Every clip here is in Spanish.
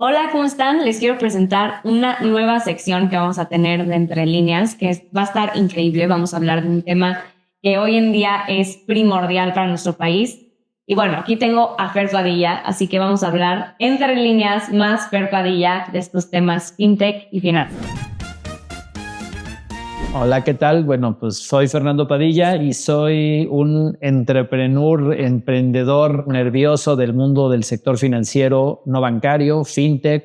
Hola, ¿cómo están? Les quiero presentar una nueva sección que vamos a tener de Entre Líneas, va a estar increíble. Vamos a hablar de un tema que hoy en día es primordial para nuestro país. Y bueno, aquí tengo a Fer Padilla, así que vamos a hablar entre líneas más Fer Padilla de estos temas fintech y finanzas. Hola, ¿qué tal? Bueno, pues soy Fernando Padilla y soy un emprendedor nervioso del mundo del sector financiero no bancario, fintech.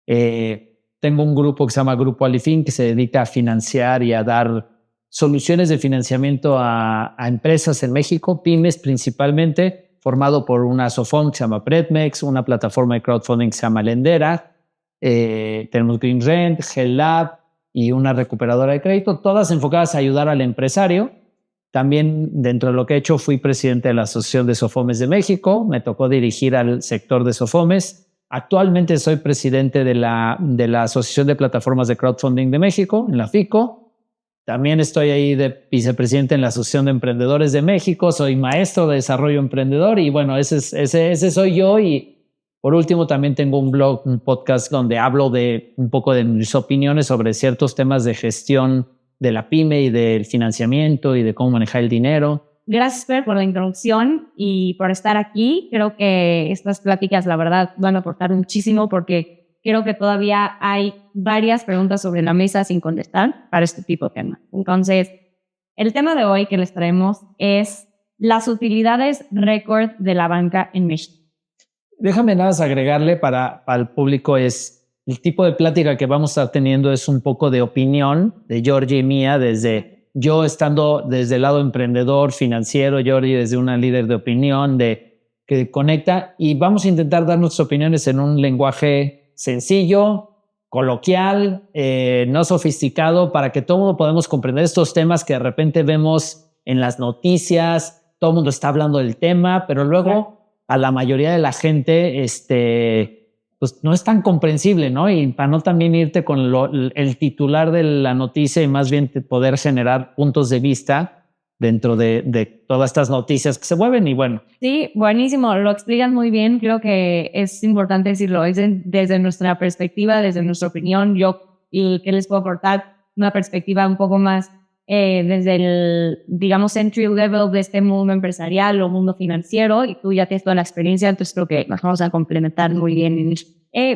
Tengo un grupo que se llama Grupo Alifin que se dedica a financiar y a dar soluciones de financiamiento a empresas en México, pymes principalmente, formado por una SOFOM que se llama Predmex, una plataforma de crowdfunding que se llama Lendera. Tenemos Green Rent, GelLab y una recuperadora de crédito, todas enfocadas a ayudar al empresario. También dentro de lo que he hecho fui presidente de la Asociación de Sofomes de México, me tocó dirigir al sector de Sofomes. Actualmente soy presidente de la Asociación de Plataformas de Crowdfunding de México, en la FICO. También estoy ahí de vicepresidente en la Asociación de Emprendedores de México, soy maestro de desarrollo emprendedor y bueno, ese soy yo. Y por último, también tengo un blog, un podcast donde hablo de un poco de mis opiniones sobre ciertos temas de gestión de la pyme y del financiamiento y de cómo manejar el dinero. Gracias, Fer, por la introducción y por estar aquí. Creo que estas pláticas, la verdad, van a aportar muchísimo porque creo que todavía hay varias preguntas sobre la mesa sin contestar para este tipo de temas. Entonces, el tema de hoy que les traemos es las utilidades récord de la banca en México. Déjame nada más agregarle para el público es el tipo de plática que vamos a estar teniendo es un poco de opinión de Georgie y mía, desde yo estando desde el lado emprendedor financiero, Georgie desde una líder de opinión que conecta, y vamos a intentar dar nuestras opiniones en un lenguaje sencillo, coloquial, no sofisticado, para que todo el mundo podamos comprender estos temas que de repente vemos en las noticias. Todo el mundo está hablando del tema, pero luego a la mayoría de la gente, pues no es tan comprensible, ¿no? Y para no también irte con el titular de la noticia y más bien poder generar puntos de vista dentro de todas estas noticias que se mueven y bueno. Sí, buenísimo, lo explican muy bien. Creo que es importante decirlo, es desde nuestra perspectiva, desde nuestra opinión. Y que les puedo aportar una perspectiva un poco más desde el, digamos, entry level de este mundo empresarial o mundo financiero, y tú ya tienes toda la experiencia, entonces creo que nos vamos a complementar muy bien.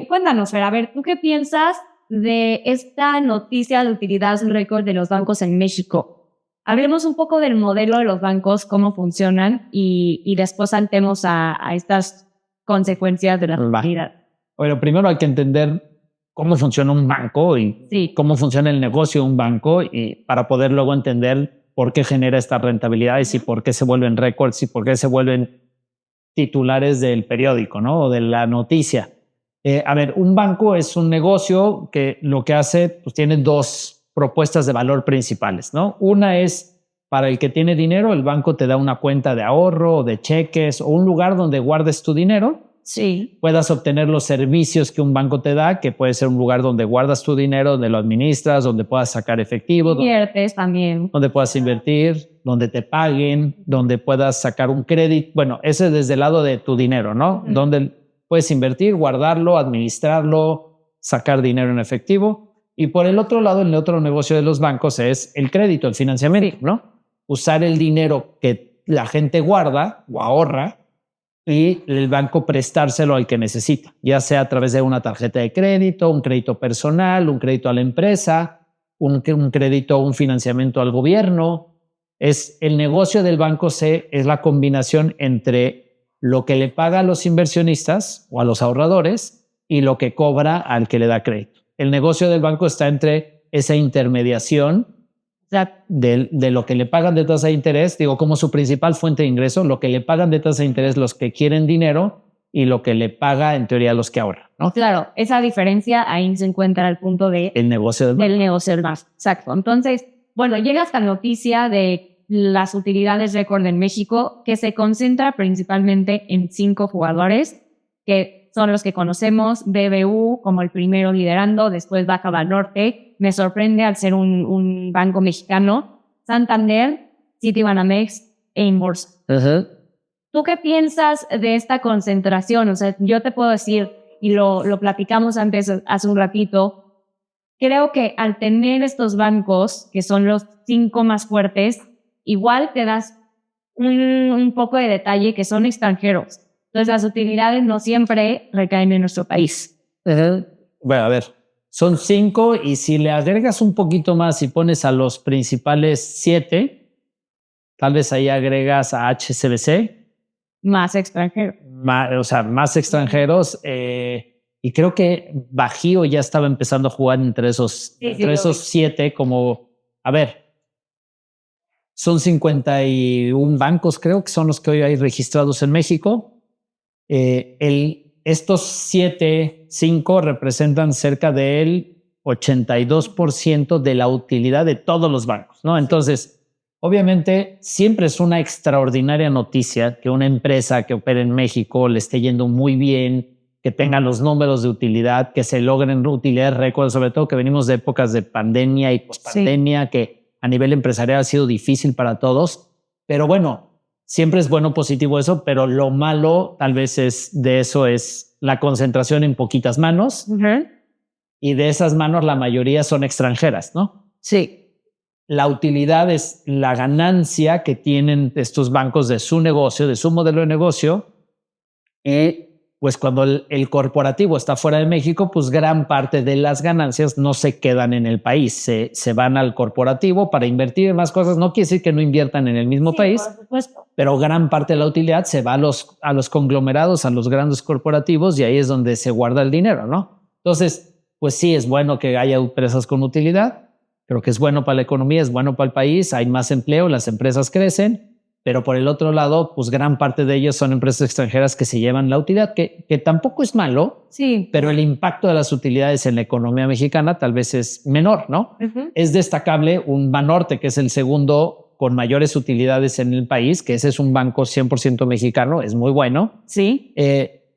Cuéntanos, Fer, a ver, ¿tú qué piensas de esta noticia de utilidad récord de los bancos en México? Hablemos un poco del modelo de los bancos, cómo funcionan, y después saltemos a estas consecuencias de la utilidad. Bueno, primero hay que entender cómo funciona un banco y cómo funciona el negocio de un banco y para poder luego entender por qué genera estas rentabilidades y por qué se vuelven récords y por qué se vuelven titulares del periódico, ¿no? O de la noticia. A ver, un banco es un negocio que lo que hace, pues tiene dos propuestas de valor principales, ¿no? Una es para el que tiene dinero, el banco te da una cuenta de ahorro o de cheques o un lugar donde guardes tu dinero. Sí. Puedas obtener los servicios que un banco te da, que puede ser un lugar donde guardas tu dinero, donde lo administras, donde puedas sacar efectivo. Inviertes también. Donde puedas invertir, donde te paguen, donde puedas sacar un crédito. Bueno, ese es desde el lado de tu dinero, ¿no? Donde puedes invertir, guardarlo, administrarlo, sacar dinero en efectivo. Y por el otro lado, el otro negocio de los bancos es el crédito, el financiamiento, ¿no? Usar el dinero que la gente guarda o ahorra y el banco prestárselo al que necesita, ya sea a través de una tarjeta de crédito, un crédito personal, un crédito a la empresa, un crédito, un financiamiento al gobierno. Es el negocio del banco es la combinación entre lo que le paga a los inversionistas o a los ahorradores y lo que cobra al que le da crédito. El negocio del banco está entre esa intermediación de lo que le pagan de tasa de interés, digo, como su principal fuente de ingreso, lo que le pagan de tasa de interés los que quieren dinero y lo que le paga en teoría los que ahorran, ¿no? Claro, esa diferencia ahí se encuentra el punto de el negocio del banco. Del negocio del banco. Exacto. Entonces, bueno, llega esta noticia de las utilidades récord en México, que se concentra principalmente en 5 jugadores, que son los que conocemos: BBU como el primero liderando, después Baja Banorte, me sorprende al ser un banco mexicano, Santander, Citibanamex e Inbursa. ¿Tú qué piensas de esta concentración? O sea, yo te puedo decir, y lo platicamos antes, hace un ratito, creo que al tener estos bancos, que son los 5 más fuertes, igual te das un poco de detalle que son extranjeros. Entonces las utilidades no siempre recaen en nuestro país. Bueno, a ver, son 5 y si le agregas un poquito más y pones a los principales 7, tal vez ahí agregas a HSBC. Más extranjeros. Más extranjeros. Y creo que Bajío ya estaba empezando a jugar entre esos 7 como, a ver, son 51 bancos, creo que son los que hoy hay registrados en México. Estos 5 representan cerca del 82% de la utilidad de todos los bancos, ¿no? Entonces, obviamente, siempre es una extraordinaria noticia que una empresa que opera en México le esté yendo muy bien, que tenga los números de utilidad, que se logren utilidades récord, sobre todo que venimos de épocas de pandemia y pospandemia, que a nivel empresarial ha sido difícil para todos. Pero bueno, siempre es bueno, positivo eso, pero lo malo tal vez es la concentración en poquitas manos. Y de esas manos la mayoría son extranjeras, ¿no? Sí. La utilidad es la ganancia que tienen estos bancos de su negocio, de su modelo de negocio. Y pues cuando el corporativo está fuera de México, pues gran parte de las ganancias no se quedan en el país, se van al corporativo para invertir en más cosas. No quiere decir que no inviertan en el mismo país, por supuesto, pero gran parte de la utilidad se va a los conglomerados, a los grandes corporativos, y ahí es donde se guarda el dinero, ¿no? Entonces, pues sí, es bueno que haya empresas con utilidad. Creo que es bueno para la economía, es bueno para el país, hay más empleo, las empresas crecen, pero por el otro lado, pues gran parte de ellos son empresas extranjeras que se llevan la utilidad, que tampoco es malo, sí, pero el impacto de las utilidades en la economía mexicana tal vez es menor, ¿no? Es destacable un Banorte, que es el segundo con mayores utilidades en el país, que ese es un banco 100% mexicano, es muy bueno. Sí.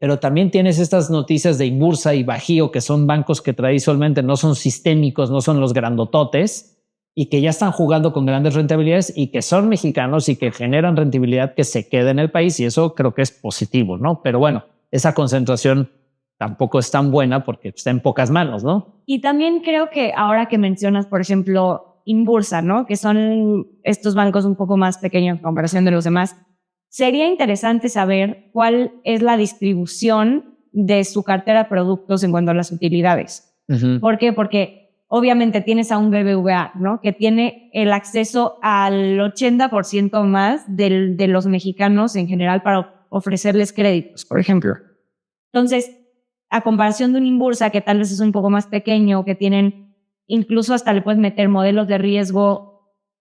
Pero también tienes estas noticias de Inbursa y Bajío, que son bancos que tradicionalmente no son sistémicos, no son los grandototes, y que ya están jugando con grandes rentabilidades y que son mexicanos y que generan rentabilidad que se queda en el país, y eso creo que es positivo, ¿no? Pero bueno, esa concentración tampoco es tan buena porque está en pocas manos, ¿no? Y también creo que ahora que mencionas, por ejemplo, Inbursa, ¿no? Que son estos bancos un poco más pequeños en comparación de los demás, sería interesante saber cuál es la distribución de su cartera de productos en cuanto a las utilidades. ¿Por qué? Porque obviamente tienes a un BBVA, ¿no? Que tiene el acceso al 80% más de los mexicanos en general para ofrecerles créditos, por ejemplo. Entonces, a comparación de un Inbursa, que tal vez es un poco más pequeño, que tienen incluso hasta le puedes meter modelos de riesgo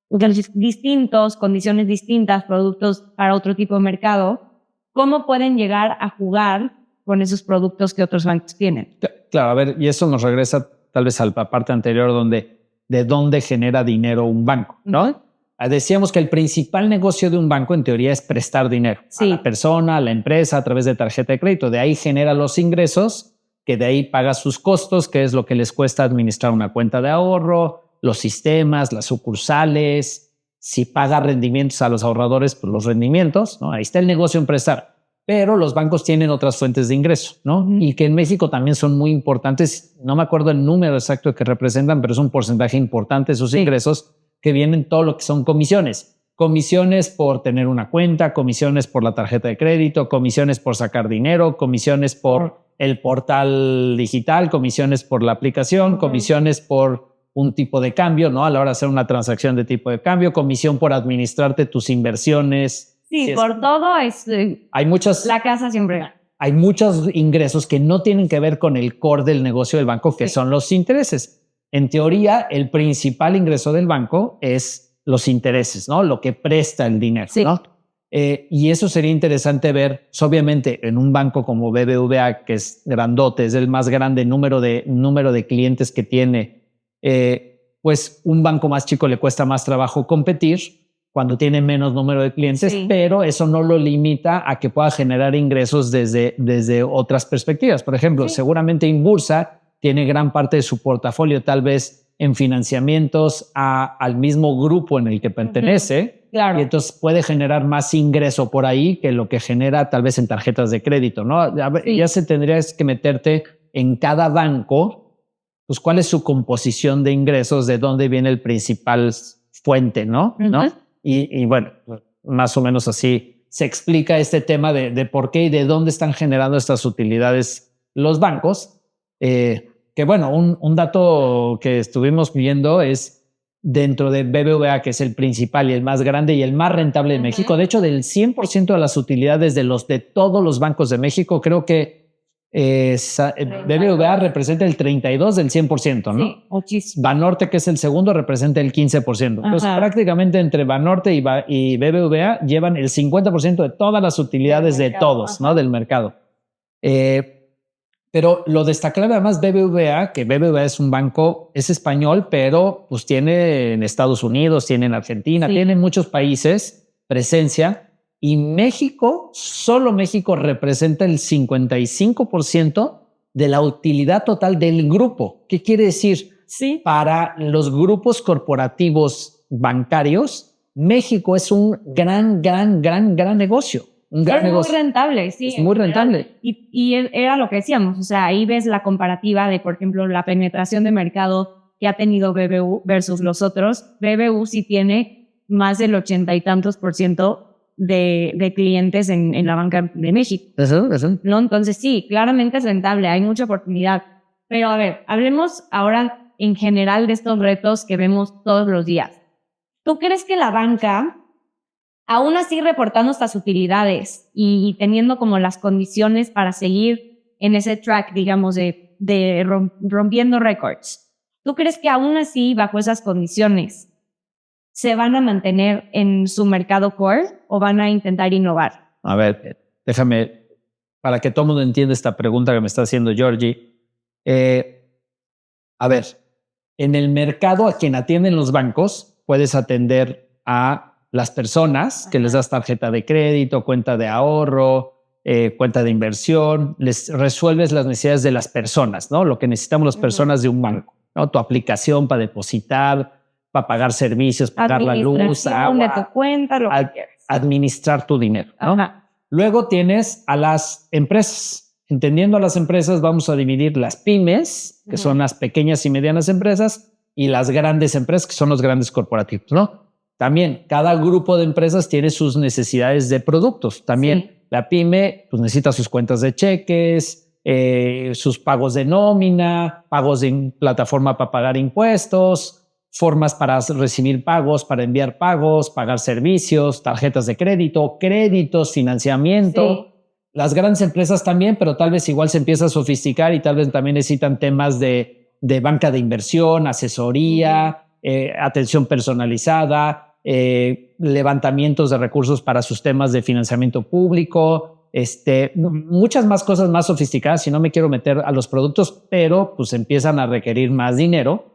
distintos, condiciones distintas, productos para otro tipo de mercado, ¿cómo pueden llegar a jugar con esos productos que otros bancos tienen? Claro, a ver, y eso nos regresa tal vez a la parte anterior de dónde genera dinero un banco, ¿no? Decíamos que el principal negocio de un banco en teoría es prestar dinero a la persona, a la empresa, a través de tarjeta de crédito. De ahí genera los ingresos, que de ahí paga sus costos, que es lo que les cuesta administrar una cuenta de ahorro, los sistemas, las sucursales, si paga rendimientos a los ahorradores, pues los rendimientos, ¿no? Ahí está el negocio en prestar. Pero los bancos tienen otras fuentes de ingreso, ¿no? Y que en México también son muy importantes. No me acuerdo el número exacto que representan, pero es un porcentaje importante de sus ingresos que vienen todo lo que son comisiones. Comisiones por tener una cuenta, comisiones por la tarjeta de crédito, comisiones por sacar dinero, comisiones por el portal digital, comisiones por la aplicación, comisiones por un tipo de cambio, ¿no? A la hora de hacer una transacción de tipo de cambio, comisión por administrarte tus inversiones. Sí, por todo hay muchas, la casa siempre gana. Hay muchos ingresos que no tienen que ver con el core del negocio del banco, que son los intereses. En teoría, el principal ingreso del banco es los intereses, ¿no? Lo que presta el dinero, ¿no? Y eso sería interesante ver, pues, obviamente, en un banco como BBVA, que es grandote, es el más grande número de clientes que tiene, pues un banco más chico le cuesta más trabajo competir cuando tiene menos número de clientes, pero eso no lo limita a que pueda generar ingresos desde otras perspectivas. Por ejemplo, seguramente Inbursa tiene gran parte de su portafolio tal vez en financiamientos al mismo grupo en el que pertenece, Claro. Y entonces puede generar más ingreso por ahí que lo que genera tal vez en tarjetas de crédito, ¿no? Ya se tendrías que meterte en cada banco, pues cuál es su composición de ingresos, de dónde viene el principal fuente, ¿no? ¿No? Y bueno, más o menos así se explica este tema de por qué y de dónde están generando estas utilidades los bancos. Que bueno, un dato que estuvimos viendo es dentro de BBVA, que es el principal y el más grande y el más rentable de México. De hecho, del 100% de las utilidades de todos los bancos de México, creo que BBVA representa el 32 del 100%, ¿no? Sí, muchísimo. Banorte, que es el segundo, representa el 15%. Entonces, prácticamente entre Banorte y BBVA llevan el 50% de todas las utilidades de todos, ¿no? Del mercado. Pero lo destacable además BBVA, que BBVA es un banco, es español, pero pues tiene en Estados Unidos, tiene en Argentina, tiene en muchos países presencia. Y México, solo México representa el 55% de la utilidad total del grupo. ¿Qué quiere decir? Sí. Para los grupos corporativos bancarios, México es un gran negocio. Un gran negocio. Muy rentable, sí. Es muy rentable. Y era lo que decíamos, o sea, ahí ves la comparativa de, por ejemplo, la penetración de mercado que ha tenido BBU versus los otros. BBU sí tiene más del 80 y tantos % de clientes en la banca de México. Eso. ¿No? Entonces sí, claramente es rentable, hay mucha oportunidad. Pero a ver, hablemos ahora en general de estos retos que vemos todos los días. ¿Tú crees que la banca, aún así reportando estas utilidades y teniendo como las condiciones para seguir en ese track, digamos, de rompiendo récords, ¿tú crees que aún así, bajo esas condiciones, se van a mantener en su mercado core o van a intentar innovar? A ver, déjame, para que todo el mundo entienda esta pregunta que me está haciendo Georgie. A ver, en el mercado a quien atienden los bancos, puedes atender a las personas que les das tarjeta de crédito, cuenta de ahorro, cuenta de inversión, les resuelves las necesidades de las personas, ¿no? Lo que necesitamos las personas de un banco, ¿no? Tu aplicación para depositar, para pagar servicios, pagar la luz, agua, de tu cuenta, lo que quieras. Administrar tu dinero, ¿no? Luego tienes a las empresas. Entendiendo a las empresas, vamos a dividir las pymes, que son las pequeñas y medianas empresas, y las grandes empresas, que son los grandes corporativos, ¿no? También cada grupo de empresas tiene sus necesidades de productos. También la pyme pues, necesita sus cuentas de cheques, sus pagos de nómina, pagos de plataforma para pagar impuestos, formas para recibir pagos, para enviar pagos, pagar servicios, tarjetas de crédito, créditos, financiamiento. Las grandes empresas también, pero tal vez igual se empieza a sofisticar y tal vez también necesitan temas de banca de inversión, asesoría, atención personalizada, levantamientos de recursos para sus temas de financiamiento público, muchas más cosas más sofisticadas. Si no me quiero meter a los productos, pero pues empiezan a requerir más dinero.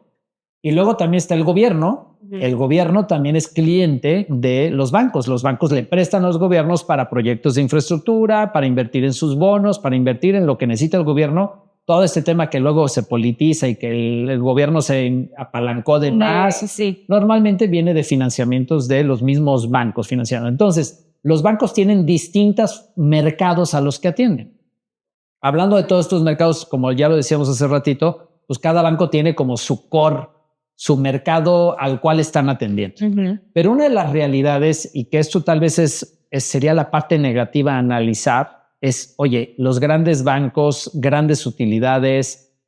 Y luego también está el gobierno. El gobierno también es cliente de los bancos. Los bancos le prestan a los gobiernos para proyectos de infraestructura, para invertir en sus bonos, para invertir en lo que necesita el gobierno. Todo este tema que luego se politiza y que el gobierno se apalancó de más, normalmente viene de financiamientos de los mismos bancos financiando. Entonces, los bancos tienen distintos mercados a los que atienden. Hablando de todos estos mercados, como ya lo decíamos hace ratito, pues cada banco tiene como su core, su mercado al cual están atendiendo. Pero una de las realidades, y que esto tal vez sería la parte negativa a analizar, es, oye, los grandes bancos, grandes utilidades,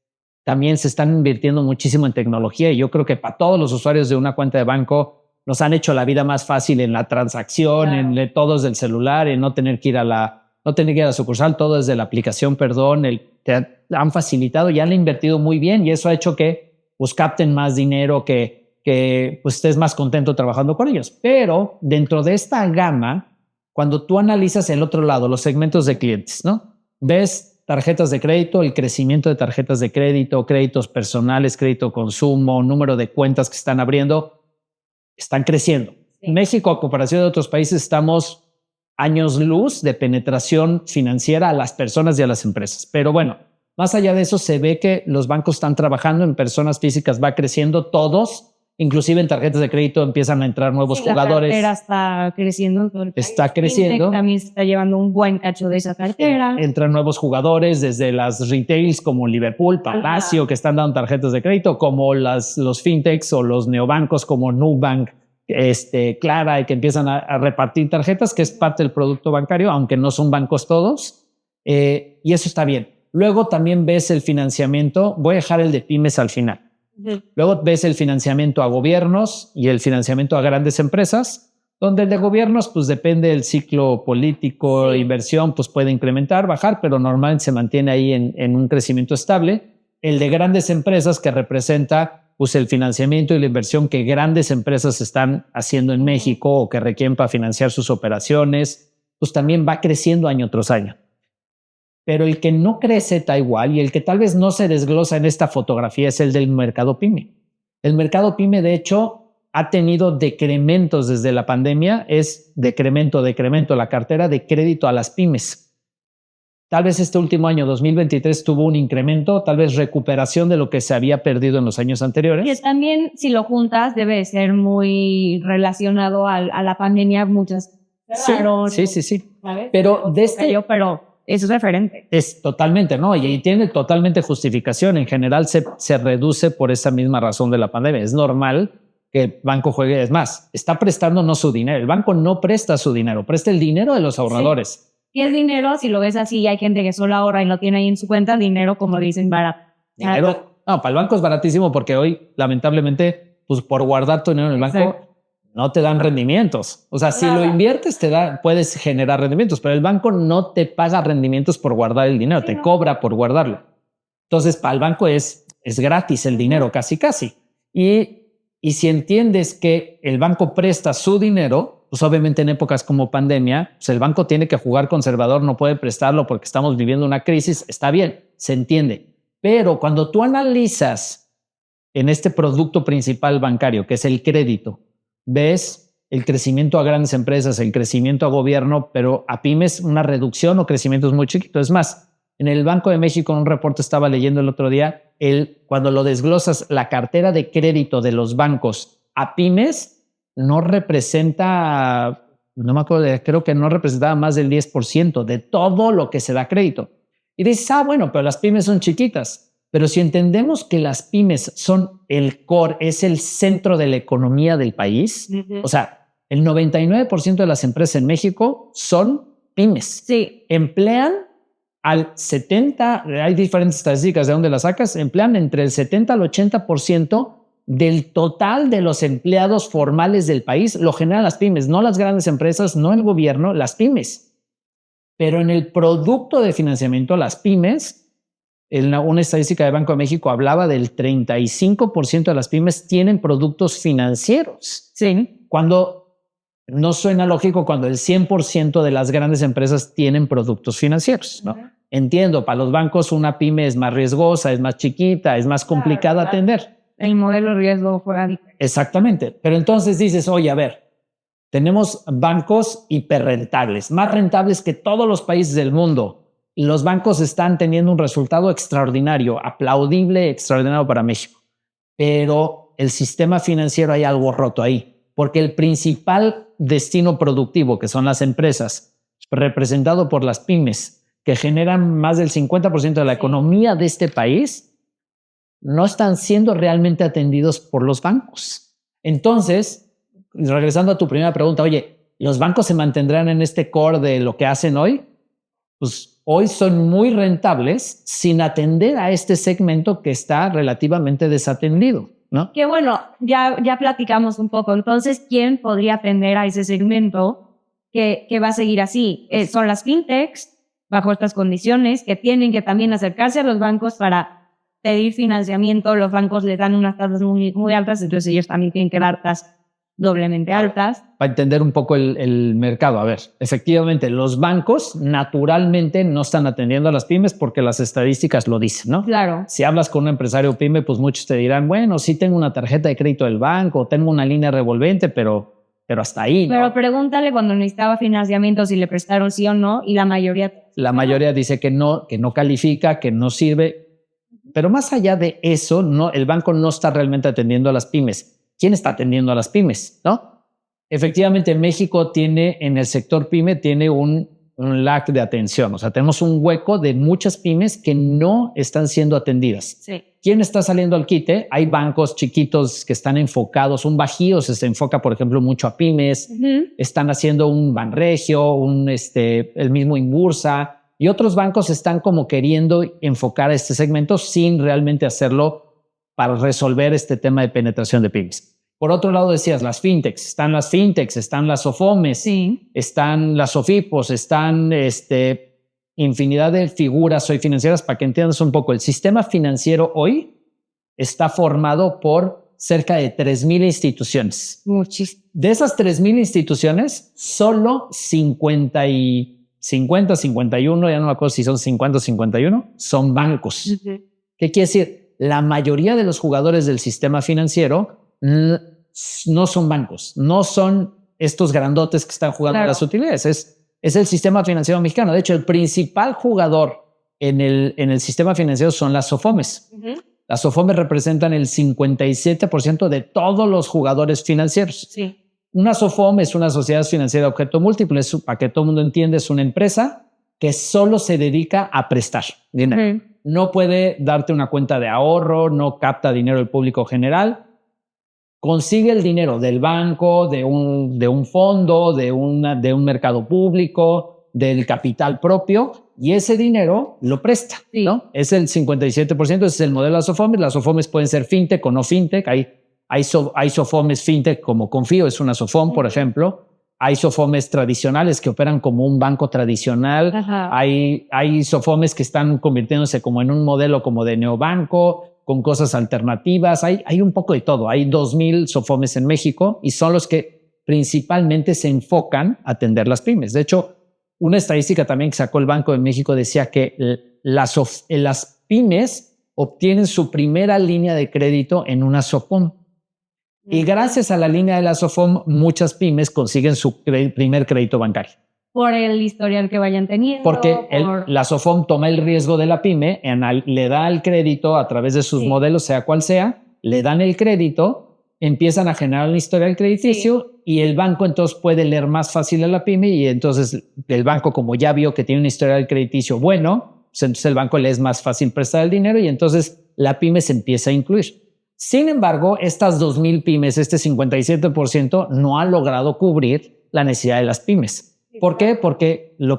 también se están invirtiendo muchísimo en tecnología y yo creo que para todos los usuarios de una cuenta de banco nos han hecho la vida más fácil en la transacción, en todo desde el celular, en no tener que ir a la sucursal, todo desde la aplicación, te han facilitado y han invertido muy bien y eso ha hecho que pues capten más dinero, que pues estés más contento trabajando con ellos. Pero dentro de esta gama, cuando tú analizas el otro lado, los segmentos de clientes, ¿no? Ves tarjetas de crédito, el crecimiento de tarjetas de crédito, créditos personales, crédito consumo, número de cuentas que están abriendo, están creciendo. México, a comparación de otros países, estamos años luz de penetración financiera a las personas y a las empresas. Pero bueno, más allá de eso, se ve que los bancos están trabajando en personas físicas, va creciendo todos. Inclusive en tarjetas de crédito empiezan a entrar nuevos jugadores. La cartera está creciendo en todo el país. Está creciendo. Fintech también se está llevando un buen cacho de esa cartera. Entran nuevos jugadores desde las retails como Liverpool, Palacio, que están dando tarjetas de crédito, como los fintechs o los neobancos como Nubank, Clara, y que empiezan a repartir tarjetas, que es parte del producto bancario, aunque no son bancos todos. Y eso está bien. Luego también ves el financiamiento. Voy a dejar el de pymes al final. Luego ves el financiamiento a gobiernos y el financiamiento a grandes empresas, donde el de gobiernos pues depende del ciclo político, inversión, pues puede incrementar, bajar, pero normalmente se mantiene ahí en un crecimiento estable. El de grandes empresas, que representa pues el financiamiento y la inversión que grandes empresas están haciendo en México o que requieren para financiar sus operaciones, pues también va creciendo año tras año. Pero el que no crece está igual, y el que tal vez no se desglosa en esta fotografía es el del mercado pyme. El mercado pyme, de hecho, ha tenido decrementos desde la pandemia. Es decremento la cartera de crédito a las pymes. Tal vez este último año, 2023, tuvo un incremento, tal vez recuperación de lo que se había perdido en los años anteriores. Y también, si lo juntas, debe ser muy relacionado a la pandemia. Muchas. Sí. ¿Sabes? Pero eso es referente. Es totalmente, ¿no? Y tiene totalmente justificación. En general se reduce por esa misma razón de la pandemia. Es normal que el banco juegue. Es más, está prestando no su dinero. El banco no presta su dinero, presta el dinero de los ahorradores. Y el dinero, si lo ves así, hay gente que solo ahorra y lo tiene ahí en su cuenta, dinero, como dicen, barato. Dinero, no, para el banco es baratísimo, porque hoy, lamentablemente, pues por guardar tu dinero en el banco, no te dan rendimientos. O sea, si lo inviertes, puedes generar rendimientos, pero el banco no te paga rendimientos por guardar el dinero, te cobra por guardarlo. Entonces, para el banco es gratis el dinero, casi. Y si entiendes que el banco presta su dinero, pues obviamente en épocas como pandemia, pues el banco tiene que jugar conservador, no puede prestarlo porque estamos viviendo una crisis. Está bien, se entiende. Pero cuando tú analizas en este producto principal bancario, que es el crédito, ves el crecimiento a grandes empresas, el crecimiento a gobierno, pero a pymes una reducción o crecimientos muy chiquitos. Es más, en el Banco de México, en un reporte estaba leyendo el otro día, cuando lo desglosas, la cartera de crédito de los bancos a pymes no representa, no me acuerdo, creo que no representaba más del 10% de todo lo que se da crédito. Y dices, bueno, pero las pymes son chiquitas. Pero si entendemos que las pymes son el core, es el centro de la economía del país, o sea, el 99% de las empresas en México son pymes. Sí. Emplean al 70, hay diferentes estadísticas de dónde las sacas, emplean entre el 70 al 80% del total de los empleados formales del país, lo generan las pymes, no las grandes empresas, no el gobierno, las pymes. Pero en el producto de financiamiento, las pymes, una estadística de Banco de México hablaba del 35% de las pymes tienen productos financieros. Sí. Cuando no suena lógico, cuando el 100% de las grandes empresas tienen productos financieros, ¿no? Entiendo, para los bancos una pyme es más riesgosa, es más chiquita, es más complicada atender. El modelo de riesgo fuera diferente. Exactamente. Pero entonces dices, oye, a ver, tenemos bancos hiperrentables, más rentables que todos los países del mundo. Los bancos están teniendo un resultado extraordinario, aplaudible, extraordinario para México. Pero el sistema financiero, hay algo roto ahí, porque el principal destino productivo, que son las empresas, representado por las pymes, que generan más del 50% de la economía de este país, no están siendo realmente atendidos por los bancos. Entonces, regresando a tu primera pregunta, oye, ¿los bancos se mantendrán en este core de lo que hacen hoy? Pues hoy son muy rentables sin atender a este segmento que está relativamente desatendido, ¿no? Que bueno, ya platicamos un poco. Entonces, ¿quién podría atender a ese segmento que va a seguir así? Son las fintechs, bajo estas condiciones, que tienen que también acercarse a los bancos para pedir financiamiento. Los bancos les dan unas tasas muy, muy altas, entonces ellos también tienen que dar tasas doblemente altas. Para entender un poco el mercado, a ver, efectivamente, los bancos naturalmente no están atendiendo a las pymes porque las estadísticas lo dicen, ¿no? Claro. Si hablas con un empresario pyme, pues muchos te dirán, bueno, sí tengo una tarjeta de crédito del banco, tengo una línea revolvente, pero hasta ahí, ¿no? Pero pregúntale cuando necesitaba financiamiento si le prestaron sí o no, y la mayoría dice que no califica, que no sirve. Pero más allá de eso, el banco no está realmente atendiendo a las pymes. ¿quién está atendiendo a las pymes? ¿No? Efectivamente, México tiene, en el sector pyme, tiene un lack de atención. O sea, tenemos un hueco de muchas pymes que no están siendo atendidas. Sí. ¿Quién está saliendo al quite? Hay bancos chiquitos que están enfocados. Un Bajío se enfoca, por ejemplo, mucho a pymes. Están haciendo un Banregio, el mismo Inbursa, y otros bancos están como queriendo enfocar a este segmento sin realmente hacerlo para resolver este tema de penetración de pymes. Por otro lado, decías, las fintechs, están las SOFOMES, Sí. están las SOFIPOS, están infinidad de figuras hoy financieras. Para que entiendas un poco, el sistema financiero hoy está formado por cerca de 3,000 instituciones. Muchísimo. De esas 3,000 instituciones, solo 51, ya no me acuerdo si son 50 o 51, son bancos. ¿Qué quiere decir? La mayoría de los jugadores del sistema financiero no son bancos, no son estos grandotes que están jugando las utilidades. Es el sistema financiero mexicano. De hecho, el principal jugador en el sistema financiero son las SOFOMES. Las SOFOMES representan el 57% de todos los jugadores financieros. Sí. Una SOFOM es una sociedad financiera de objeto múltiple. Para que todo el mundo entienda, es una empresa que solo se dedica a prestar dinero. No puede darte una cuenta de ahorro, no capta dinero del público general. Consigue el dinero del banco, de un fondo, de un mercado público, del capital propio, y ese dinero lo presta, ¿no? Es el 57%, ese es el modelo de las SOFOMES. Las SOFOMES pueden ser fintech o no fintech. Hay SOFOMES fintech como Confío, es una SOFOM, por ejemplo. Hay SOFOMES tradicionales que operan como un banco tradicional. Hay SOFOMES que están convirtiéndose como en un modelo como de neobanco, con cosas alternativas. Hay un poco de todo. Hay 2,000 SOFOMES en México y son los que principalmente se enfocan a atender las pymes. De hecho, una estadística también que sacó el Banco de México decía que las pymes obtienen su primera línea de crédito en una SOFOM. Y gracias a la línea de la SOFOM, muchas pymes consiguen su primer crédito bancario. Por el historial que vayan teniendo. Porque la SOFOM toma el riesgo de la pyme, le da el crédito a través de sus modelos, sea cual sea, le dan el crédito, empiezan a generar un historial crediticio y el banco entonces puede leer más fácil a la pyme, y entonces el banco, como ya vio que tiene un historial crediticio bueno, pues entonces el banco le es más fácil prestar el dinero y entonces la pyme se empieza a incluir. Sin embargo, estas 2,000 pymes, este 57%, no ha logrado cubrir la necesidad de las pymes. ¿Por qué? Porque lo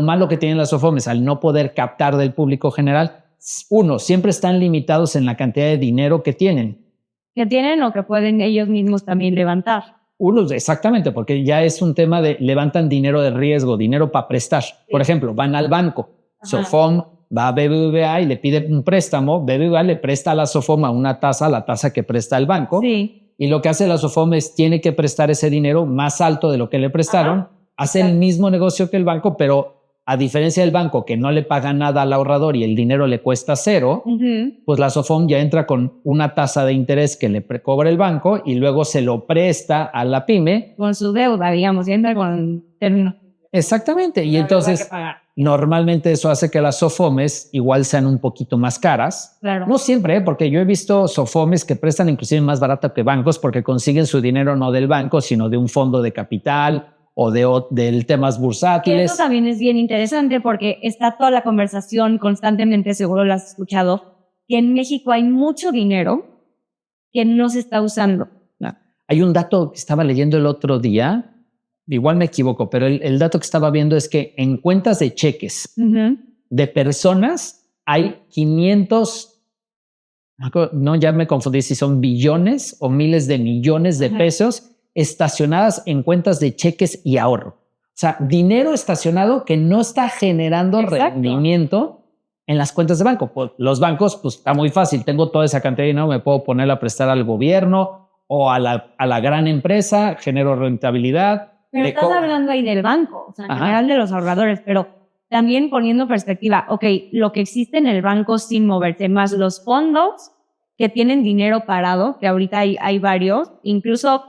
malo que tienen las SOFOMES al no poder captar del público general, uno, siempre están limitados en la cantidad de dinero que tienen. Que tienen o que pueden ellos mismos también levantar. Uno, exactamente, porque ya es un tema de levantan dinero de riesgo, dinero para prestar. Por ejemplo, van al banco, SOFOM va a BBVA y le pide un préstamo, BBVA le presta a la SOFOM a una tasa, la tasa que presta el banco, y lo que hace la SOFOM es tiene que prestar ese dinero más alto de lo que le prestaron, hace el mismo negocio que el banco, pero a diferencia del banco que no le paga nada al ahorrador y el dinero le cuesta cero, pues la SOFOM ya entra con una tasa de interés que le cobra el banco y luego se lo presta a la pyme. Con su deuda, digamos, y entra con término. Exactamente. Y entonces normalmente eso hace que las SOFOMES igual sean un poquito más caras. Claro. No siempre, porque yo he visto SOFOMES que prestan inclusive más barato que bancos porque consiguen su dinero no del banco, sino de un fondo de capital o de temas bursátiles. Eso también es bien interesante porque está toda la conversación constantemente, seguro lo has escuchado, que en México hay mucho dinero que no se está usando. Hay un dato que estaba leyendo el otro día, igual me equivoco, pero el dato que estaba viendo es que en cuentas de cheques de personas hay 500, no, ya me confundí si son billones o miles de millones de pesos estacionadas en cuentas de cheques y ahorro. O sea, dinero estacionado que no está generando rendimiento en las cuentas de banco. Pues los bancos, pues está muy fácil. Tengo toda esa cantidad de dinero, me puedo poner a prestar al gobierno o a la gran empresa, genero rentabilidad. Pero estás hablando ahí del banco, o sea, en general de los ahorradores, pero también poniendo perspectiva, lo que existe en el banco sin moverse, más los fondos que tienen dinero parado, que ahorita hay varios, incluso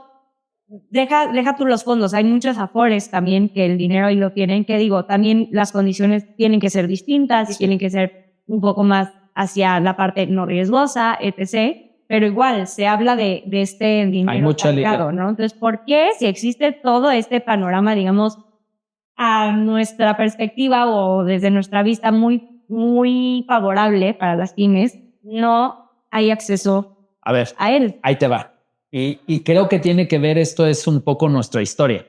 deja tú los fondos, hay muchos afores también que el dinero ahí lo tienen, que digo, también las condiciones tienen que ser distintas y tienen que ser un poco más hacia la parte no riesgosa, etc. pero igual se habla de este dinero Hay mucha estancado, ¿no? Entonces, ¿por qué si existe todo este panorama, digamos, a nuestra perspectiva o desde nuestra vista muy favorable para las pymes, no hay acceso A ver, a él? ahí te va. Y creo que tiene que ver, esto es un poco nuestra historia.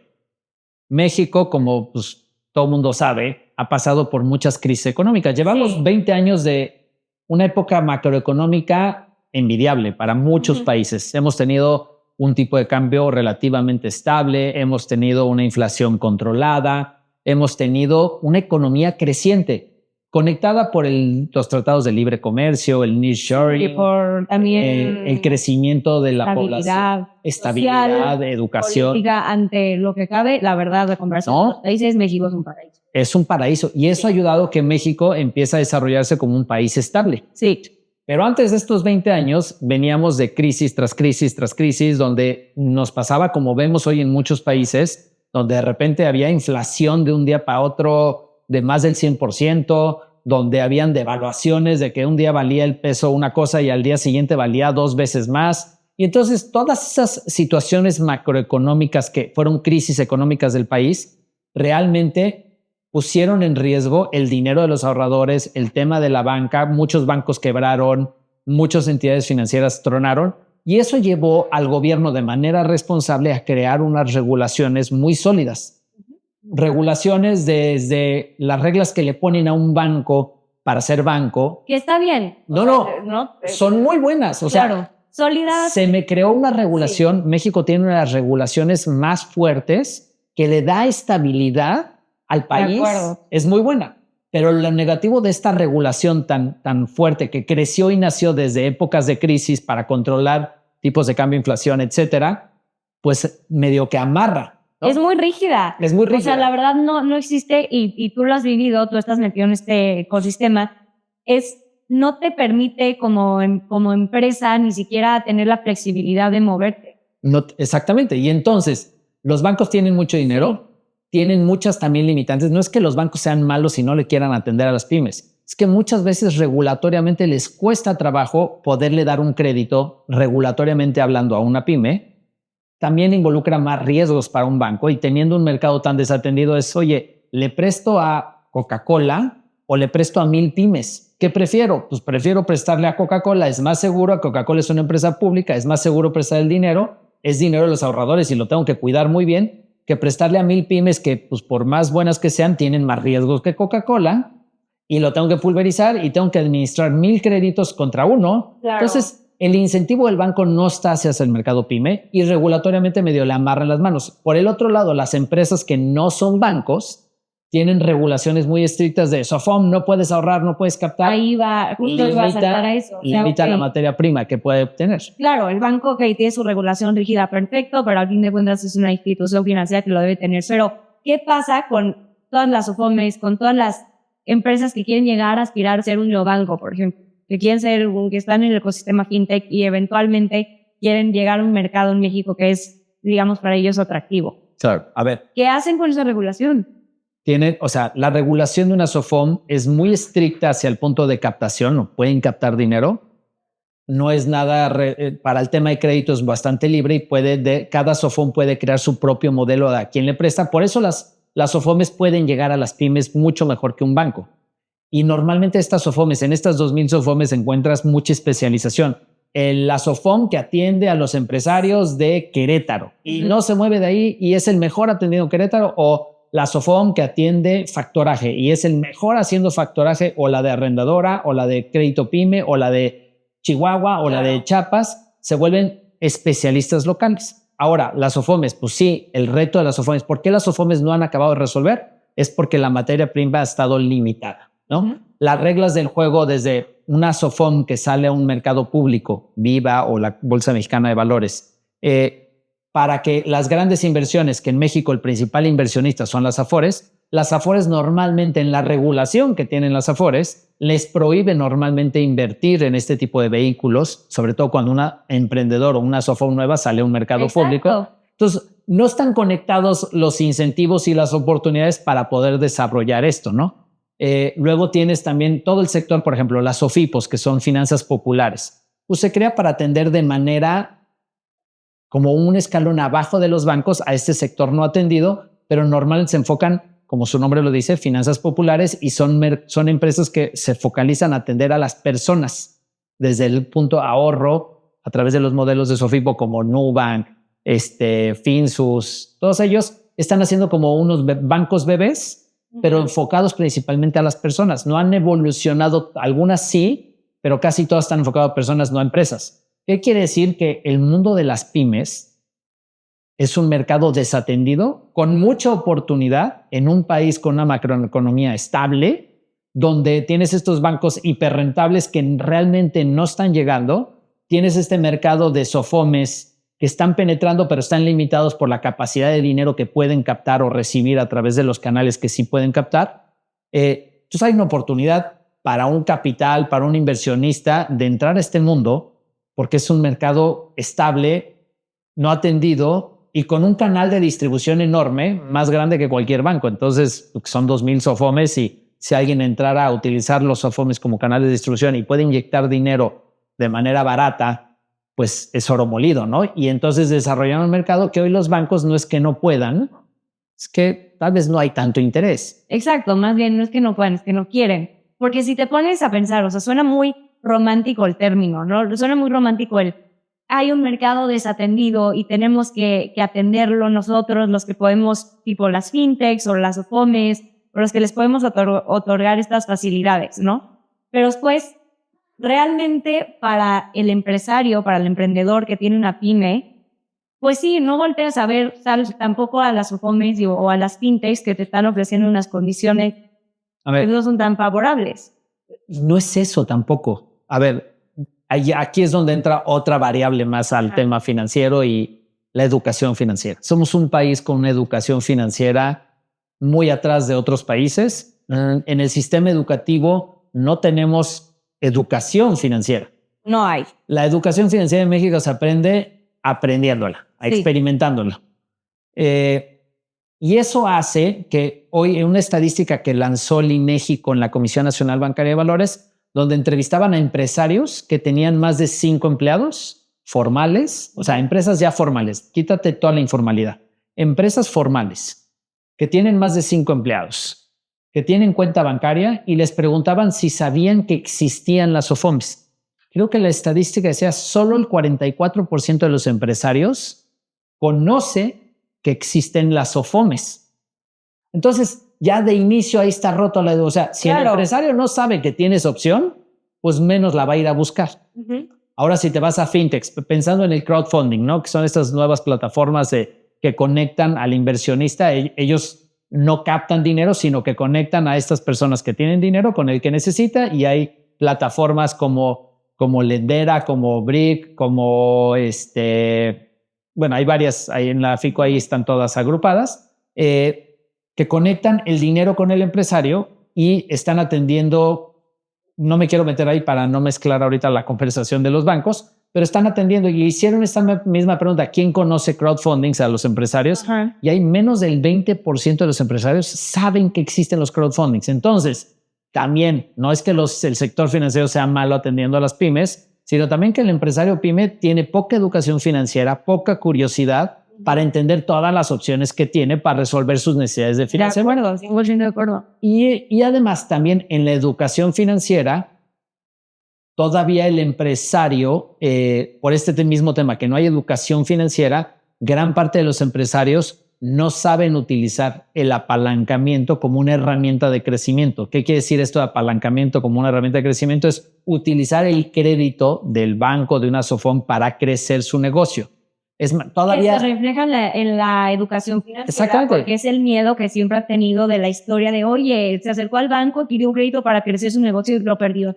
México, como pues, todo el mundo sabe, ha pasado por muchas crisis económicas. Llevamos 20 años de una época macroeconómica envidiable para muchos países. Hemos tenido un tipo de cambio relativamente estable, hemos tenido una inflación controlada, hemos tenido una economía creciente, conectada por los tratados de libre comercio, el nearshoring, y por también el crecimiento de la población, estabilidad, social, educación. política, ante lo que cabe, la verdad, de conversar con los países, México es un paraíso. Es un paraíso y eso ha ayudado a que México empiece a desarrollarse como un país estable. Sí. Pero antes de estos 20 años veníamos de crisis tras crisis tras crisis, donde nos pasaba como vemos hoy en muchos países, donde de repente había inflación de un día para otro de más del 100%, donde habían devaluaciones de que un día valía el peso una cosa y al día siguiente valía 2 veces más. Y entonces todas esas situaciones macroeconómicas que fueron crisis económicas del país realmente pusieron en riesgo el dinero de los ahorradores, el tema de la banca, muchos bancos quebraron, muchas entidades financieras tronaron y eso llevó al gobierno de manera responsable a crear unas regulaciones muy sólidas. Regulaciones desde las reglas que le ponen a un banco para ser banco. Que está bien. No, son muy buenas. O sea, sólidas. Se me creó una regulación. Sí. México tiene una de las regulaciones más fuertes que le da estabilidad al país. Es muy buena. Pero lo negativo de esta regulación tan fuerte que creció y nació desde épocas de crisis para controlar tipos de cambio, inflación, etcétera, pues medio que amarra, ¿no? Es muy rígida. Es muy rígida. O sea, la verdad no existe y tú lo has vivido, tú estás metido en este ecosistema, no te permite como empresa ni siquiera tener la flexibilidad de moverte. No, exactamente. Y entonces, los bancos tienen mucho dinero. Sí. Tienen muchas también limitantes. No es que los bancos sean malos y no le quieran atender a las pymes. Es que muchas veces regulatoriamente les cuesta trabajo poderle dar un crédito, regulatoriamente hablando, a una pyme. También involucra más riesgos para un banco y teniendo un mercado tan desatendido es, oye, ¿le presto a Coca-Cola o le presto a 1000 pymes? ¿Qué prefiero? Pues prefiero prestarle a Coca-Cola. Es más seguro, Coca-Cola es una empresa pública, es más seguro prestar el dinero, es dinero de los ahorradores y lo tengo que cuidar muy bien, que prestarle a 1000 pymes que, pues, por más buenas que sean, tienen más riesgos que Coca-Cola y lo tengo que pulverizar y tengo que administrar 1000 créditos contra uno. Claro. Entonces, el incentivo del banco no está hacia el mercado pyme y regulatoriamente medio le amarran las manos. Por el otro lado, las empresas que no son bancos tienen regulaciones muy estrictas de SOFOM, no puedes ahorrar, no puedes captar. Ahí va, justo iba a saltar a eso. Limita la materia prima que puede obtener. Claro, el banco que tiene su regulación rígida, perfecto, pero al fin de cuentas es una institución financiera que lo debe tener. Pero, ¿qué pasa con todas las SOFOMes, con todas las empresas que quieren llegar a aspirar a ser un neobanco, por ejemplo? Que quieren ser, que están en el ecosistema fintech y eventualmente quieren llegar a un mercado en México que es, digamos, para ellos atractivo. Claro, a ver. ¿Qué hacen con esa regulación? La regulación de una SOFOM es muy estricta hacia el punto de captación, no pueden captar dinero. No es nada, para el tema de crédito es bastante libre y cada SOFOM puede crear su propio modelo a quien le presta. Por eso las SOFOMes pueden llegar a las pymes mucho mejor que un banco. Y normalmente estas SOFOMes, en estas 2000 SOFOMes encuentras mucha especialización. La SOFOM que atiende a los empresarios de Querétaro y no se mueve de ahí y es el mejor atendido en Querétaro, o la SOFOM que atiende factoraje y es el mejor haciendo factoraje, o la de arrendadora, o la de crédito pyme, o la de Chihuahua, o la de Chiapas, se vuelven especialistas locales. Ahora, las SOFOMes, pues sí, el reto de las SOFOMes, ¿por qué las SOFOMes no han acabado de resolver? Es porque la materia prima ha estado limitada, ¿no? Las reglas del juego desde una SOFOM que sale a un mercado público, Viva o la Bolsa Mexicana de Valores, para que las grandes inversiones, que en México el principal inversionista son las Afores normalmente en la regulación que tienen las Afores les prohíbe normalmente invertir en este tipo de vehículos, sobre todo cuando un emprendedor o una SOFOM nueva sale a un mercado público. Entonces, no están conectados los incentivos y las oportunidades para poder desarrollar esto, ¿no? Luego tienes también todo el sector, por ejemplo, las SOFIPOS, que son finanzas populares. pues se crea para atender de manera como un escalón abajo de los bancos a este sector no atendido, pero normalmente se enfocan, como su nombre lo dice, finanzas populares, y son empresas que se focalizan a atender a las personas desde el punto ahorro a través de los modelos de Sofipo como Nubank, Finsus. Todos ellos están haciendo como unos bancos bebés, pero enfocados principalmente a las personas. No han evolucionado, algunas sí, pero casi todas están enfocadas a personas, no a empresas. ¿Qué quiere decir? Que el mundo de las pymes es un mercado desatendido, con mucha oportunidad en un país con una macroeconomía estable, donde tienes estos bancos hiperrentables que realmente no están llegando, tienes este mercado de SOFOMES que están penetrando, pero están limitados por la capacidad de dinero que pueden captar o recibir a través de los canales que sí pueden captar. Entonces hay una oportunidad para un capital, para un inversionista de entrar a este mundo, porque es un mercado estable, no atendido y con un canal de distribución enorme, más grande que cualquier banco. Entonces, son 2,000 SOFOMES, y si alguien entrara a utilizar los SOFOMES como canal de distribución y puede inyectar dinero de manera barata, pues es oro molido, ¿no? Y entonces desarrollar un mercado que hoy los bancos no es que no puedan, es que tal vez no hay tanto interés. Exacto, más bien no es que no puedan, es que no quieren. Porque si te pones a pensar, o sea, suena muy romántico el término, ¿no? Suena muy romántico hay un mercado desatendido y tenemos que atenderlo nosotros, los que podemos, tipo las fintechs o las SOFOMES, o los que les podemos otorgar estas facilidades, ¿no? Pero después, realmente para el empresario, para el emprendedor que tiene una pyme, pues sí, no volteas a ver, ¿sabes? Tampoco a las SOFOMES o a las fintechs que te están ofreciendo unas condiciones que no son tan favorables. No es eso tampoco. A ver, aquí es donde entra otra variable más al tema financiero y la educación financiera. Somos un país con una educación financiera muy atrás de otros países. En el sistema educativo no tenemos educación financiera. No hay. La educación financiera en México se aprende aprendiéndola, experimentándola. Y eso hace que hoy, en una estadística que lanzó el INEGI con la Comisión Nacional Bancaria de Valores, donde entrevistaban a empresarios que tenían más de 5 empleados formales, o sea, empresas ya formales, quítate toda la informalidad, empresas formales que tienen más de 5 empleados, que tienen cuenta bancaria, y les preguntaban si sabían que existían las SOFOMES. Creo que la estadística decía solo el 44% de los empresarios conoce que existen las SOFOMES. Entonces, ya de inicio ahí está roto la... O sea, si el empresario no sabe que tienes opción, pues menos la va a ir a buscar. Ahora, si te vas a fintechs, pensando en el crowdfunding, ¿no? Que son estas nuevas plataformas que conectan al inversionista. Ellos no captan dinero, sino que conectan a estas personas que tienen dinero con el que necesita, y hay plataformas como Lendera, como Brick, como bueno, hay varias, ahí en la FICO, ahí están todas agrupadas, que conectan el dinero con el empresario y están atendiendo, no me quiero meter ahí para no mezclar ahorita la conversación de los bancos, pero están atendiendo, y hicieron esta misma pregunta: ¿quién conoce crowdfundings a los empresarios? Y hay menos del 20% de los empresarios saben que existen los crowdfundings. Entonces, también no es que el sector financiero sea malo atendiendo a las pymes, sino también que el empresario pyme tiene poca educación financiera, poca curiosidad para entender todas las opciones que tiene para resolver sus necesidades de financiamiento. De acuerdo, 100% de acuerdo. Y además también en la educación financiera, todavía el empresario, por este mismo tema, que no hay educación financiera, gran parte de los empresarios no saben utilizar el apalancamiento como una herramienta de crecimiento. ¿Qué quiere decir esto de apalancamiento como una herramienta de crecimiento? Es utilizar el crédito del banco, de una SOFOM, para crecer su negocio. Todavía se refleja en la educación financiera, porque es el miedo que siempre ha tenido de la historia de, oye, se acercó al banco, pidió un crédito para crecer su negocio y lo perdió.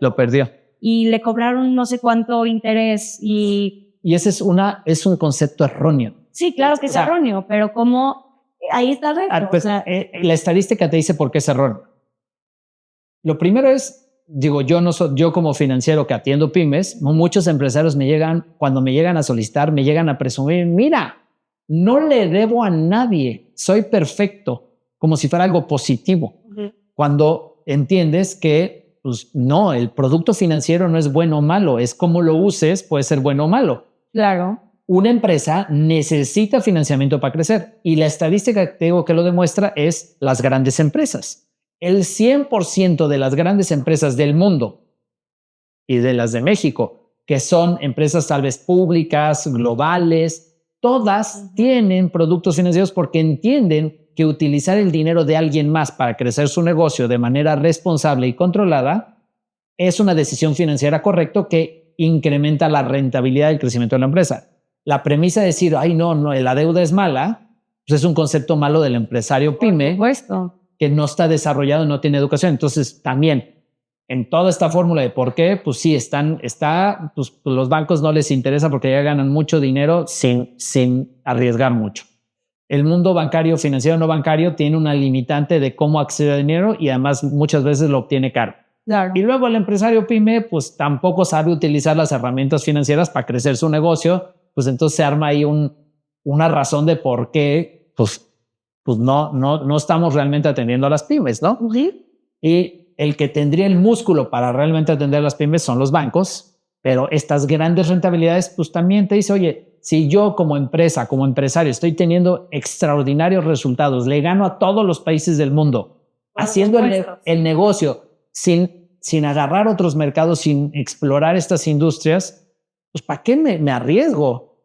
Y le cobraron no sé cuánto interés y ese es un concepto erróneo. Sí, claro que es erróneo, pero como ahí está dentro. Pues, la estadística te dice por qué es erróneo. Lo primero es, digo, yo como financiero que atiendo pymes, muchos empresarios cuando me llegan a solicitar, me llegan a presumir: mira, no le debo a nadie, soy perfecto, como si fuera algo positivo. Cuando entiendes que pues no, el producto financiero no es bueno o malo, es cómo lo uses, puede ser bueno o malo. Claro. Una empresa necesita financiamiento para crecer y la estadística que te digo que lo demuestra es las grandes empresas. El 100% de las grandes empresas del mundo y de las de México, que son empresas tal vez públicas, globales, todas tienen productos financieros porque entienden que utilizar el dinero de alguien más para crecer su negocio de manera responsable y controlada es una decisión financiera correcta que incrementa la rentabilidad y el crecimiento de la empresa. La premisa de decir, ay, no, la deuda es mala, pues es un concepto malo del empresario pyme que no está desarrollado, no tiene educación. Entonces, también en toda esta fórmula de por qué, pues sí, pues los bancos no les interesa porque ya ganan mucho dinero sin arriesgar mucho. El mundo bancario, financiero, no bancario tiene una limitante de cómo acceder a dinero y además muchas veces lo obtiene caro. Claro. Y luego el empresario pyme, pues tampoco sabe utilizar las herramientas financieras para crecer su negocio, pues entonces se arma ahí una razón de por qué, pues no estamos realmente atendiendo a las pymes, ¿no? Y el que tendría el músculo para realmente atender a las pymes son los bancos, pero estas grandes rentabilidades, pues también te dice, oye, si yo como empresa, como empresario, estoy teniendo extraordinarios resultados, le gano a todos los países del mundo, haciendo el negocio sin agarrar otros mercados, sin explorar estas industrias, pues ¿para qué me arriesgo?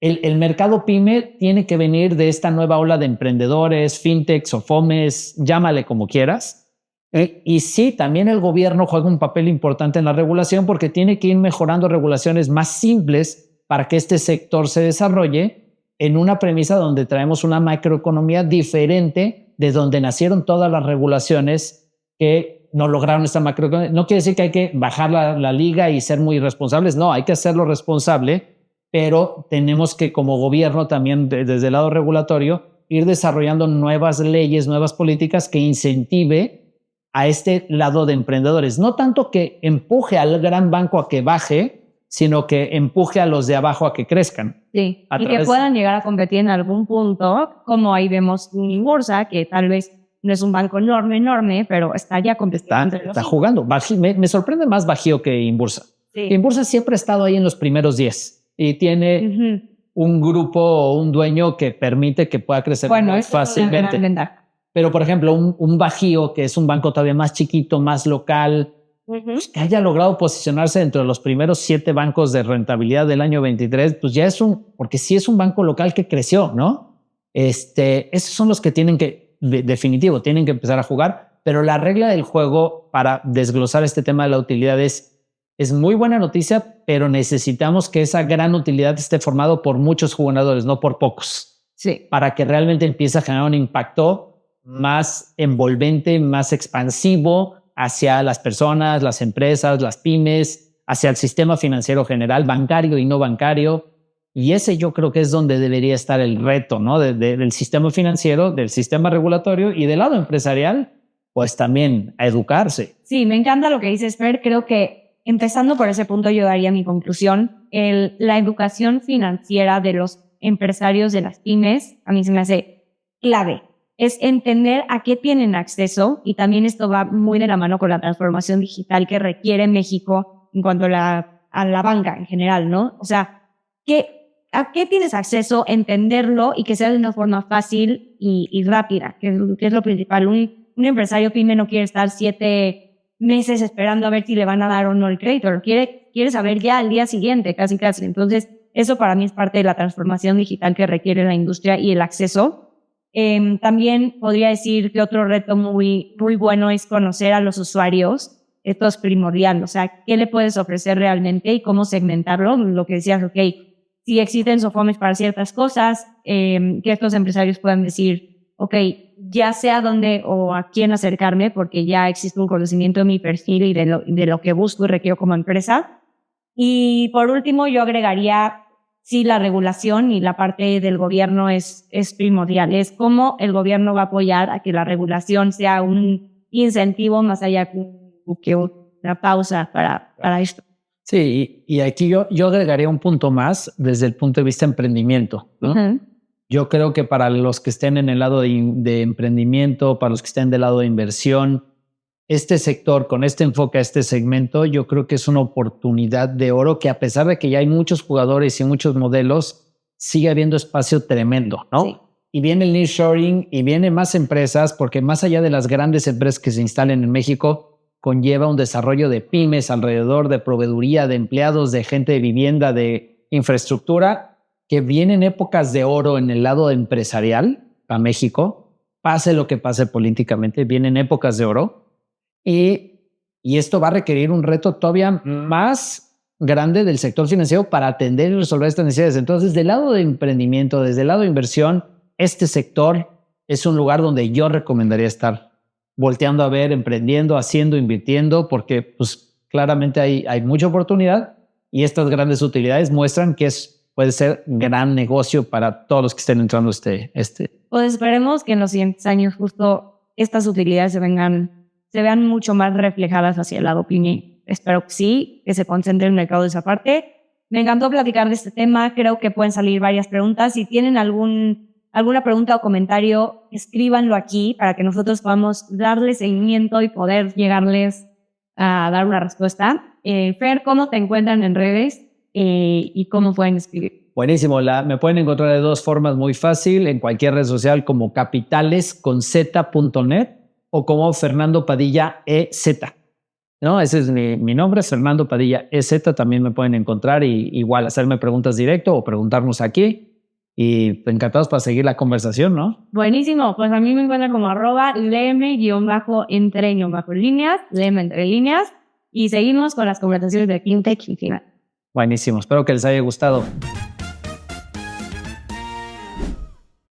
El mercado pyme tiene que venir de esta nueva ola de emprendedores, fintechs o FOMES, llámale como quieras. Y sí, también el gobierno juega un papel importante en la regulación porque tiene que ir mejorando regulaciones más simples para que este sector se desarrolle en una premisa donde traemos una macroeconomía diferente de donde nacieron todas las regulaciones que no lograron esta macroeconomía. No quiere decir que hay que bajar la liga y ser muy responsables. No, hay que hacerlo responsable, pero tenemos que como gobierno también desde el lado regulatorio ir desarrollando nuevas leyes, nuevas políticas que incentive a este lado de emprendedores. No tanto que empuje al gran banco a que baje, sino que empuje a los de abajo a que crezcan. Sí, y que puedan llegar a competir en algún punto, como ahí vemos Inbursa, que tal vez no es un banco enorme, pero está ya compitiendo. Está jugando. Me sorprende más Bajío que Inbursa. Sí. Inbursa siempre ha estado ahí en los primeros 10 y tiene un grupo o un dueño que permite que pueda crecer fácilmente. Pero, por ejemplo, un Bajío, que es un banco todavía más chiquito, más local, pues que haya logrado posicionarse dentro de los primeros 7 bancos de rentabilidad del año 23, pues ya es porque sí es un banco local que creció, ¿no? Esos son los que tienen que, definitivo, tienen que empezar a jugar, pero la regla del juego para desglosar este tema de la utilidad es muy buena noticia, pero necesitamos que esa gran utilidad esté formado por muchos jugadores, no por pocos. Sí. Para que realmente empiece a generar un impacto más envolvente, más expansivo hacia las personas, las empresas, las pymes, hacia el sistema financiero general, bancario y no bancario. Y ese yo creo que es donde debería estar el reto, ¿no? Del sistema financiero, del sistema regulatorio y del lado empresarial, pues también a educarse. Sí, me encanta lo que dices, Fer. Creo que empezando por ese punto yo daría mi conclusión. La educación financiera de los empresarios de las pymes a mí se me hace clave. Es entender a qué tienen acceso, y también esto va muy de la mano con la transformación digital que requiere México en cuanto a la banca en general, ¿no? O sea, ¿a qué tienes acceso? Entenderlo y que sea de una forma fácil y rápida, que es lo principal. Un empresario pyme no quiere estar 7 meses esperando a ver si le van a dar o no el crédito, quiere saber ya al día siguiente, casi. Entonces, eso para mí es parte de la transformación digital que requiere la industria y el acceso. También podría decir que otro reto muy bueno es conocer a los usuarios. Esto es primordial, o sea, ¿qué le puedes ofrecer realmente y cómo segmentarlo? Lo que decías, si existen SOFOMES para ciertas cosas, que estos empresarios puedan decir, ya sé a dónde o a quién acercarme porque ya existe un conocimiento de mi perfil y de lo que busco y requiero como empresa. Y por último, yo agregaría, sí, la regulación y la parte del gobierno es primordial. Es cómo el gobierno va a apoyar a que la regulación sea un incentivo más allá que una pausa para esto. Sí, y aquí yo agregaría un punto más desde el punto de vista de emprendimiento, ¿no? Yo creo que para los que estén en el lado de emprendimiento, para los que estén del lado de inversión, este sector, con este enfoque a este segmento, yo creo que es una oportunidad de oro que, a pesar de que ya hay muchos jugadores y muchos modelos, sigue habiendo espacio tremendo, ¿no? Sí. Y viene el nearshoring y viene más empresas, porque más allá de las grandes empresas que se instalen en México, conlleva un desarrollo de pymes alrededor, de proveeduría, de empleados, de gente de vivienda, de infraestructura, que vienen épocas de oro en el lado empresarial a México. Pase lo que pase políticamente, vienen épocas de oro. Y esto va a requerir un reto todavía más grande del sector financiero para atender y resolver estas necesidades. Entonces, del lado de emprendimiento, desde el lado de inversión, este sector es un lugar donde yo recomendaría estar volteando a ver, emprendiendo, haciendo, invirtiendo, porque pues claramente hay mucha oportunidad y estas grandes utilidades muestran que puede ser gran negocio para todos los que estén entrando Pues esperemos que en los siguientes años justo estas utilidades se vean mucho más reflejadas hacia el lado PYME. Espero que sí, que se concentre el mercado de esa parte. Me encantó platicar de este tema. Creo que pueden salir varias preguntas. Si tienen alguna pregunta o comentario, escríbanlo aquí para que nosotros podamos darle seguimiento y poder llegarles a dar una respuesta. Fer, ¿cómo te encuentran en redes y cómo pueden escribir? Buenísimo. Me pueden encontrar de dos formas muy fácil, en cualquier red social como capitalesconz.net o como Fernando Padilla EZ. ¿No? Ese es mi nombre, Fernando Padilla EZ. También me pueden encontrar y igual hacerme preguntas directo o preguntarnos aquí. Y encantados para seguir la conversación, ¿no? Buenísimo. Pues a mí me encuentran como @lm_entre_líneas, lm entre líneas. Y seguimos con las conversaciones de FinTech y Final. Buenísimo. Espero que les haya gustado.